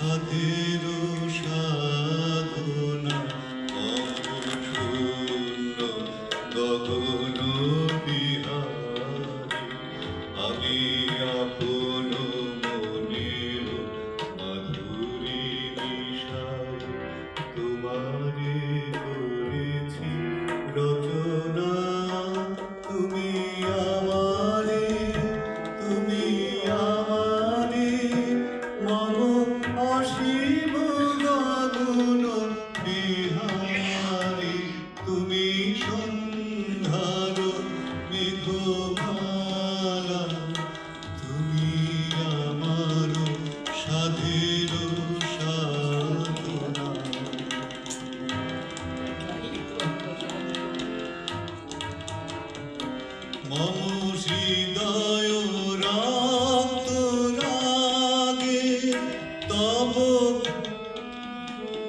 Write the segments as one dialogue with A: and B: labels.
A: সাধের সাধনা মম শূন্য গগন বিহারী আমি আপন মনের মাধুরী নিশায় তোমারে করেছি রচনা তুমি আমারে মম অসীম গগন বিহারী তুমি সন্ধ্যার মেঘমালা তুমি আমার সাধের সাধনা মম হৃদয় রক্ত রাগে তব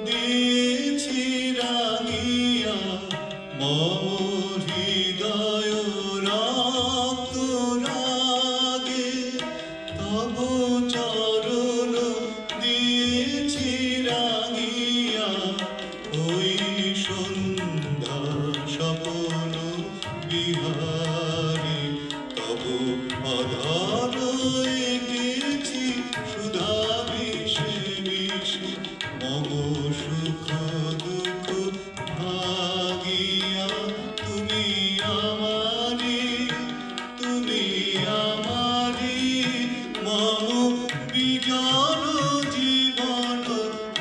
A: দিয়েছি রাগিয়া মম হৃদয় রক্ত রাগে তব চরণ দিয়েছি রাগিয়া ওই সন্ধ্যা স্বপন বিহারী তব আধার এঁকেছি সুধা মিশে মিশে মম সুখ দুঃখ ভাগিয়া তুমি আমারি মম বিজন জীবন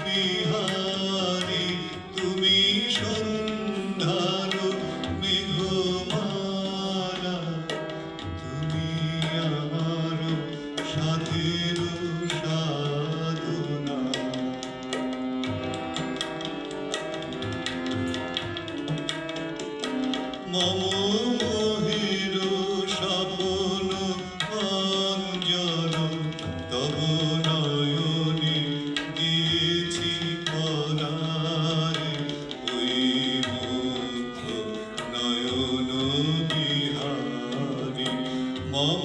A: বিহারী তুমি সন্ধ্যার মেঘমালা তুমি আমার সাধের সাধনা মম মোহের স্বপ্ন অঞ্জন তব নয়নে দিয়েছি পরারে ওই মুগ্ধ নয়ন বিহারী মম